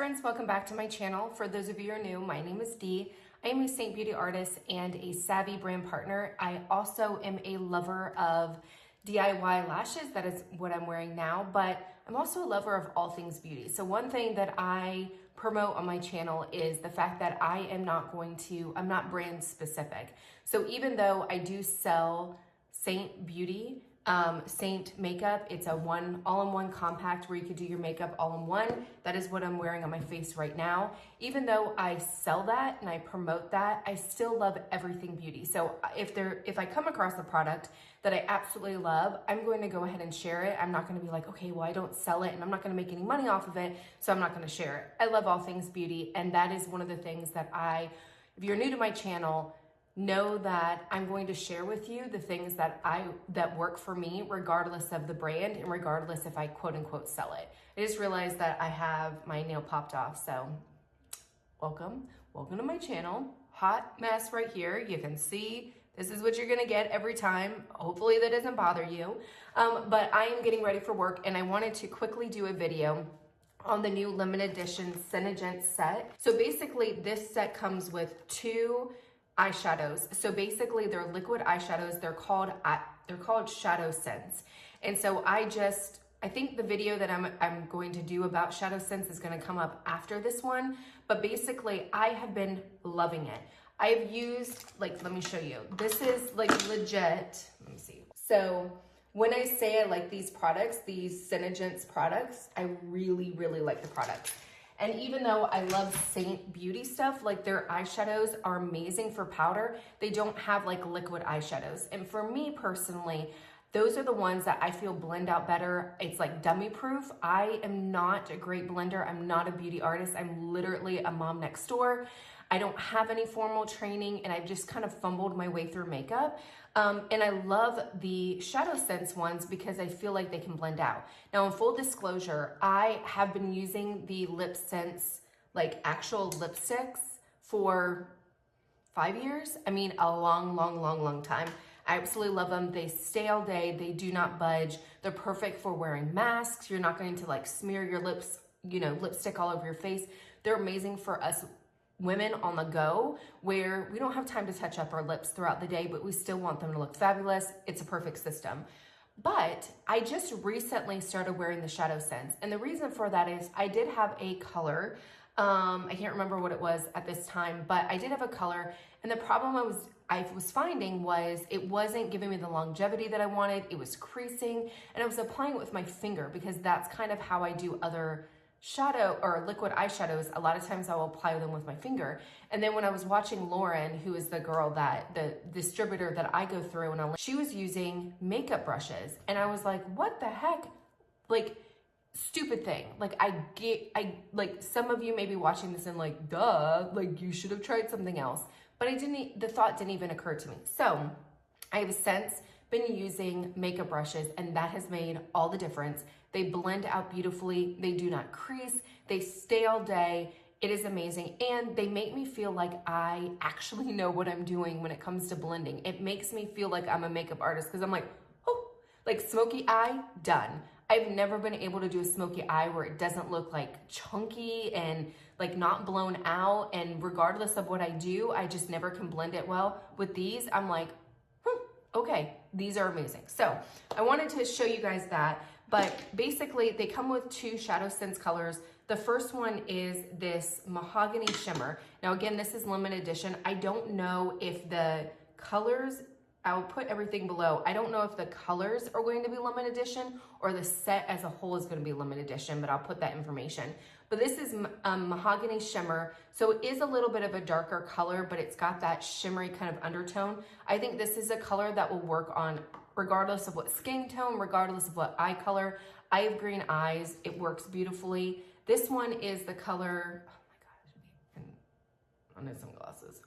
friends, welcome back to my channel. For those of you who are new, my name is Dee. I am a Saint Beauty artist and a Savvi brand partner. I also am a lover of DIY lashes. That is what I'm wearing now, but I'm also a lover of all things beauty. So one thing that I promote on my channel is the fact that I'm not brand specific. So even though I do sell Saint Beauty, Saint makeup, it's a all-in-one compact where you could do your makeup all in one. That is what I'm wearing on my face right now. Even though I sell that and I promote that, I still love everything beauty. So if I come across a product that I absolutely love, I'm going to go ahead and share it. I'm not going to be like, okay, well, I don't sell it and I'm not going to make any money off of it, so I'm not going to share it. I love all things beauty, and that is one of the things that if you're new to my channel, know that I'm going to share with you the things that work for me, regardless of the brand and regardless if I quote unquote sell it. I just realized that I have my nail popped off, so welcome to my channel. Hot mess right here. You can see this is what you're gonna get every time. Hopefully that doesn't bother you. But I am getting ready for work, and I wanted to quickly do a video on the new limited edition Senegence set. So basically this set comes with two eyeshadows. So basically they're liquid eyeshadows. They're called Shadow Sense. And so I think the video that I'm going to do about Shadow Sense is going to come up after this one. But basically I have been loving it. I've used, let me show you. This is legit. Let me see. So when I say I like these products, these Senegence products, I really, really like the products. And even though I love Saint Beauty stuff, their eyeshadows are amazing for powder, they don't have liquid eyeshadows. And for me personally, those are the ones that I feel blend out better. It's dummy proof. I am not a great blender. I'm not a beauty artist. I'm literally a mom next door. I don't have any formal training, and I've just kind of fumbled my way through makeup. And I love the Shadow Sense ones because I feel like they can blend out. Now, in full disclosure, I have been using the Lip Sense, actual lipsticks for 5 years. I mean, a long time. I absolutely love them. They stay all day. They do not budge. They're perfect for wearing masks. You're not going to smear your lips, lipstick all over your face. They're amazing for us women on the go, where we don't have time to touch up our lips throughout the day, but we still want them to look fabulous. It's a perfect system. But I just recently started wearing the Shadow Sense. And the reason for that is I did have a color. I can't remember what it was at this time, but I did have a color. And the problem I was finding was it wasn't giving me the longevity that I wanted. It was creasing, and I was applying it with my finger because that's kind of how I do other shadow or liquid eyeshadows. A lot of times I will apply them with my finger. And then when I was watching Lauren, who is the girl the distributor that I go through, and she was using makeup brushes, and I was like, what the heck? Stupid thing. Some of you may be watching this and duh, you should have tried something else. But the thought didn't even occur to me. So I have since been using makeup brushes, and that has made all the difference. They blend out beautifully. They do not crease. They stay all day. It is amazing. And they make me feel like I actually know what I'm doing when it comes to blending. It makes me feel like I'm a makeup artist because I'm smoky eye, done. I've never been able to do a smoky eye where it doesn't look chunky and not blown out. And regardless of what I do, I just never can blend it well. With these, I'm okay, these are amazing. So I wanted to show you guys that. But basically, they come with two Shadow Sense colors. The first one is this Mahogany Shimmer. Now, again, this is limited edition. I don't know if the colors, I'll put everything below. I don't know if the colors are going to be limited edition or the set as a whole is going to be limited edition, but I'll put that information. But this is Mahogany Shimmer. So it is a little bit of a darker color, but it's got that shimmery kind of undertone. I think this is a color that will work on regardless of what skin tone, regardless of what eye color. I have green eyes. It works beautifully. This one is the color, oh my gosh, I need some glasses.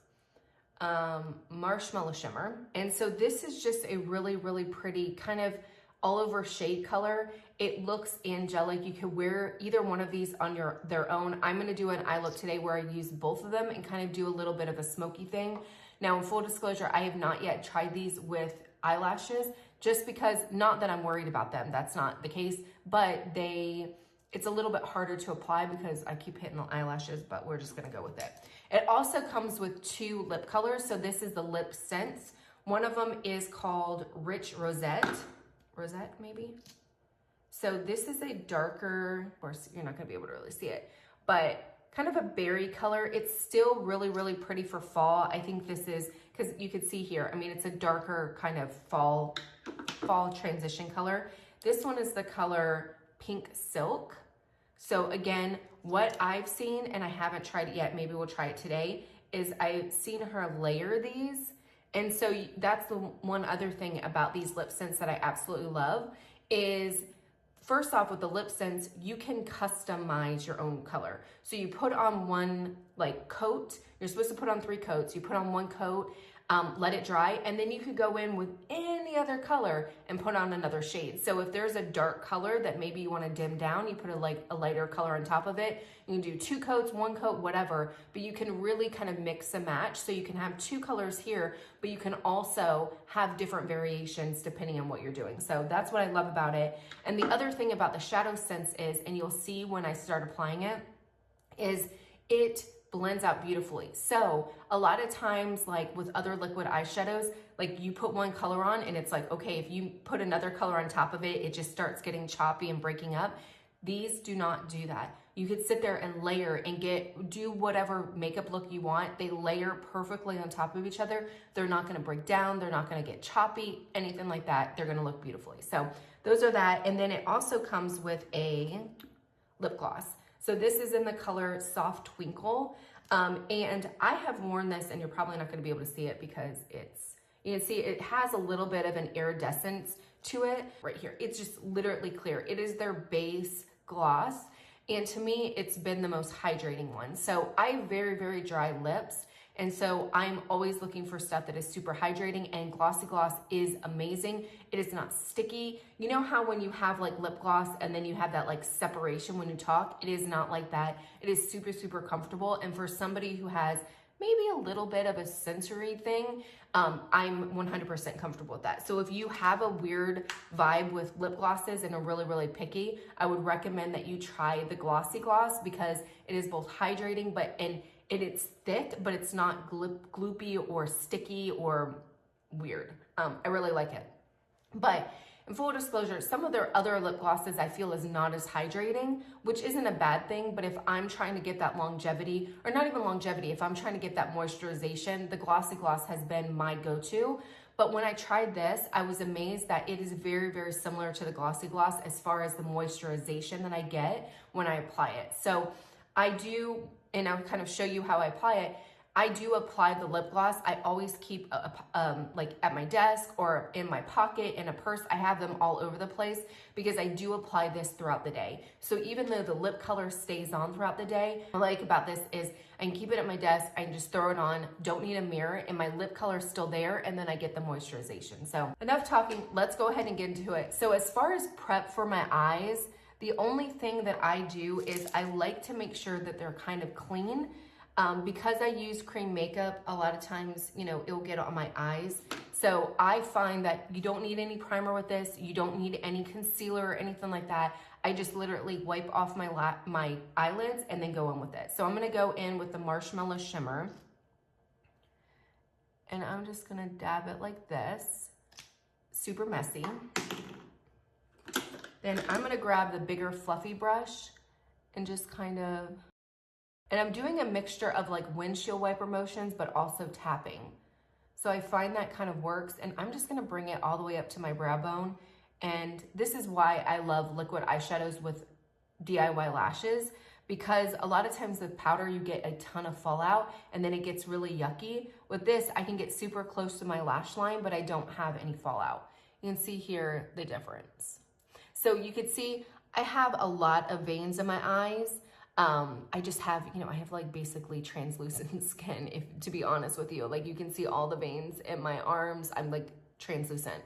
Marshmallow Shimmer. And so this is just a really, really pretty kind of all over shade color. It looks angelic. You could wear either one of these on their own. I'm going to do an eye look today where I use both of them and kind of do a little bit of a smoky thing. Now, in full disclosure, I have not yet tried these with eyelashes, just because, not that I'm worried about them, that's not the case, but they it's a little bit harder to apply because I keep hitting the eyelashes, but we're just gonna go with it. It also comes with 2 lip colors. So this is the lip scents. One of them is called Rich Rosette. Rosette, maybe? So this is a darker, of course, you're not gonna be able to really see it, but kind of a berry color. It's still really, really pretty for fall. I think this is, because you can see here, I mean, it's a darker kind of fall transition color. This one is the color Pink Silk. So again, what I've seen, and I haven't tried it yet, maybe we'll try it today, is I've seen her layer these. And so that's the one other thing about these lip scents that I absolutely love is, first off, with the lip scents, you can customize your own color. So you put on one like coat, you're supposed to put on 3 coats, you put on 1 coat, let it dry, and then you could go in with any other color and put on another shade. So if there's a dark color that maybe you want to dim down, you put a lighter color on top of it. You can do 2 coats, 1 coat, whatever, but you can really kind of mix and match. So you can have 2 colors here, but you can also have different variations depending on what you're doing. So that's what I love about it. And the other thing about the shadow sense is, and you'll see when I start applying it, is it blends out beautifully. So a lot of times, like with other liquid eyeshadows, like you put one color on and it's like, okay, if you put another color on top of it, it just starts getting choppy and breaking up. These do not do that. You could sit there and layer and do whatever makeup look you want. They layer perfectly on top of each other. They're not gonna break down. They're not gonna get choppy, anything like that. They're gonna look beautifully. So those are that. And then it also comes with a lip gloss. So this is in the color Soft Twinkle. And I have worn this, and you're probably not going to be able to see it because you can see it has a little bit of an iridescence to it right here. It's just literally clear. It is their base gloss. And to me, it's been the most hydrating one. So I have very, very dry lips. And so I'm always looking for stuff that is super hydrating, and Glossy Gloss is amazing. It is not sticky. You know how when you have like lip gloss and then you have that like separation when you talk? It is not like that. It is super, super comfortable. And for somebody who has maybe a little bit of a sensory thing, I'm 100% comfortable with that. So if you have a weird vibe with lip glosses and are really, really picky, I would recommend that you try the Glossy Gloss because it is both hydrating, it's thick, but it's not gloopy or sticky or weird. I really like it. But in full disclosure, some of their other lip glosses I feel is not as hydrating, which isn't a bad thing. But if I'm trying to get that longevity, or not even longevity, if I'm trying to get that moisturization, the Glossy Gloss has been my go-to. But when I tried this, I was amazed that it is very, very similar to the Glossy Gloss as far as the moisturization that I get when I apply it. So I do, and I'll kind of show you how I apply it. I do apply the lip gloss. I always keep like at my desk or in my pocket, in a purse. I have them all over the place because I do apply this throughout the day. So even though the lip color stays on throughout the day, what I like about this is I can keep it at my desk. I can just throw it on, don't need a mirror, and my lip color is still there, and then I get the moisturization. So enough talking, let's go ahead and get into it. So as far as prep for my eyes, the only thing that I do is I like to make sure that they're kind of clean. Because I use cream makeup, a lot of times, you know, it'll get on my eyes. So I find that you don't need any primer with this. You don't need any concealer or anything like that. I just literally wipe off my eyelids and then go in with it. So I'm gonna go in with the Marshmallow Shimmer. And I'm just gonna dab it like this. Super messy. Then I'm gonna grab the bigger fluffy brush and just kind of, and I'm doing a mixture of like windshield wiper motions, but also tapping. So I find that kind of works, and I'm just gonna bring it all the way up to my brow bone. And this is why I love liquid eyeshadows with DIY lashes, because a lot of times with powder, you get a ton of fallout and then it gets really yucky. With this, I can get super close to my lash line, but I don't have any fallout. You can see here the difference. So you could see I have a lot of veins in my eyes. I just have, you know, I have like basically translucent skin, to be honest with you. Like you can see all the veins in my arms. I'm like translucent.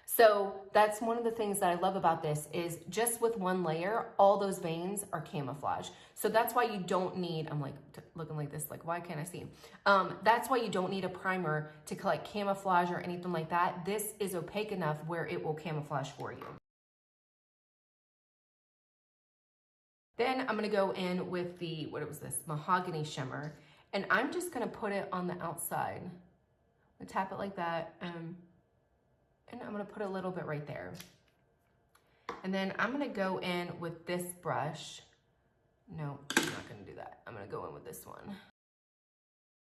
So that's one of the things that I love about this is just with one layer, all those veins are camouflage. So that's why you don't need, I'm like looking like this, like why can't I see? That's why you don't need a primer to like camouflage or anything like that. This is opaque enough where it will camouflage for you. Then I'm gonna go in with the, what was this, Mahogany Shimmer, and I'm just gonna put it on the outside. I'm gonna tap it like that, and I'm gonna put a little bit right there. And then I'm gonna go in with this brush. No, I'm not gonna do that. I'm gonna go in with this one.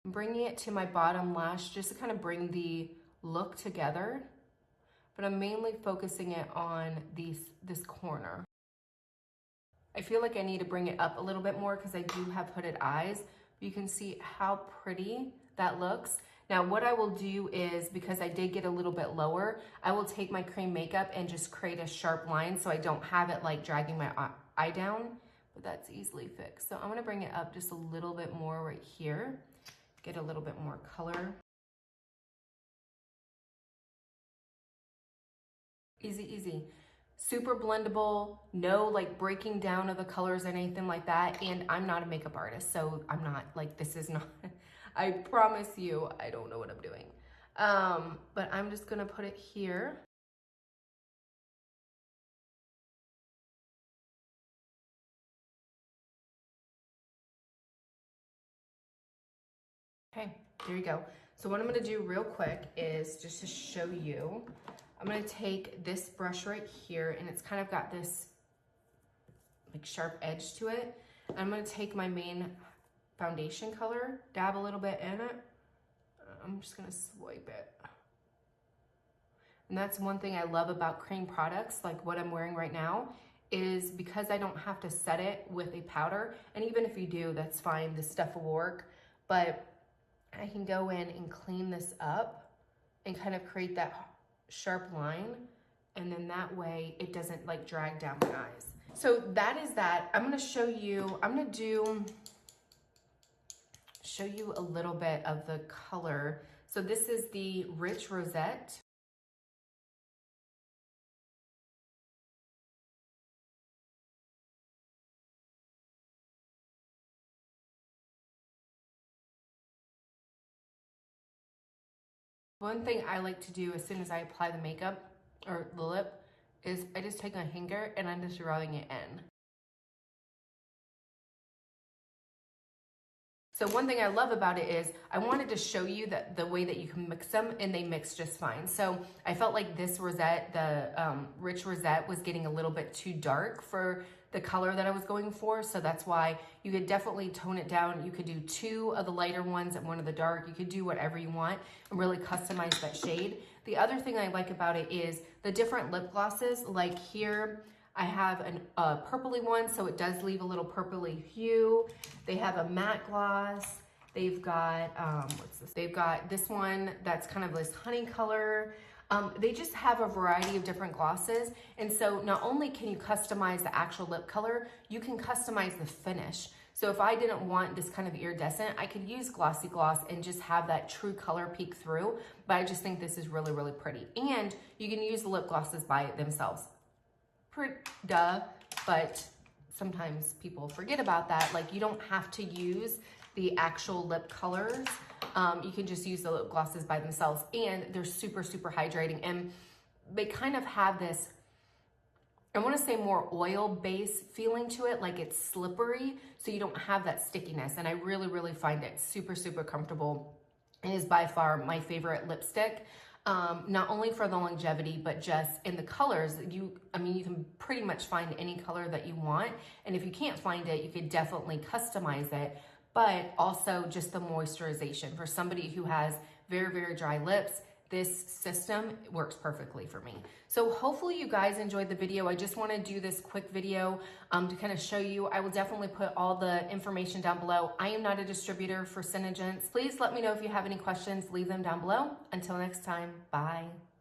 I'm bringing it to my bottom lash just to kind of bring the look together, but I'm mainly focusing it on this corner. I feel like I need to bring it up a little bit more because I do have hooded eyes. You can see how pretty that looks. Now what I will do is, because I did get a little bit lower, I will take my cream makeup and just create a sharp line so I don't have it like dragging my eye down, but that's easily fixed. So I'm gonna bring it up just a little bit more right here, get a little bit more color. Easy, easy. Super blendable, no like breaking down of the colors or anything like that. And I'm not a makeup artist, so I'm not like, this is not, I promise you, I don't know what I'm doing. But I'm just gonna put it here. Okay, there you go. So what I'm gonna do real quick is just to show you, I'm gonna take this brush right here, and it's kind of got this like sharp edge to it. I'm gonna take my main foundation color, dab a little bit in it. I'm just gonna swipe it. And that's one thing I love about cream products, like what I'm wearing right now, is because I don't have to set it with a powder. And even if you do, that's fine, this stuff will work. But I can go in and clean this up and kind of create that sharp line, and then that way it doesn't like drag down my eyes. So that is that. I'm gonna show you, I'm gonna show you a little bit of the color. So this is the Rich Rosette. One thing I like to do as soon as I apply the makeup or the lip is I just take my finger and I'm just rubbing it in. So one thing I love about it is I wanted to show you that the way that you can mix them, and they mix just fine. So I felt like this rosette, the Rich Rosette, was getting a little bit too dark for the color that I was going for. So that's why you could definitely tone it down. You could do 2 of the lighter ones and 1 of the dark. You could do whatever you want and really customize that shade. The other thing I like about it is the different lip glosses. Like here, I have a purpley one, so it does leave a little purpley hue. They have a matte gloss. They've got, what's this? They've got this one that's kind of this honey color. They just have a variety of different glosses. And so not only can you customize the actual lip color, you can customize the finish. So if I didn't want this kind of iridescent, I could use Glossy Gloss and just have that true color peek through. But I just think this is really, really pretty. And you can use the lip glosses by themselves. Duh, but sometimes people forget about that. Like, you don't have to use the actual lip colors. You can just use the lip glosses by themselves, and they're super, super hydrating. And they kind of have this, I want to say, more oil-based feeling to it, like it's slippery, so you don't have that stickiness. And I really, really find it super, super comfortable. It is by far my favorite lipstick. Not only for the longevity, but just in the colors. I mean, you can pretty much find any color that you want. And if you can't find it, you could definitely customize it. But also just the moisturization. For somebody who has very, very dry lips, this system works perfectly for me. So hopefully you guys enjoyed the video. I just want to do this quick video to kind of show you. I will definitely put all the information down below. I am not a distributor for Senegence. Please let me know if you have any questions. Leave them down below. Until next time, bye.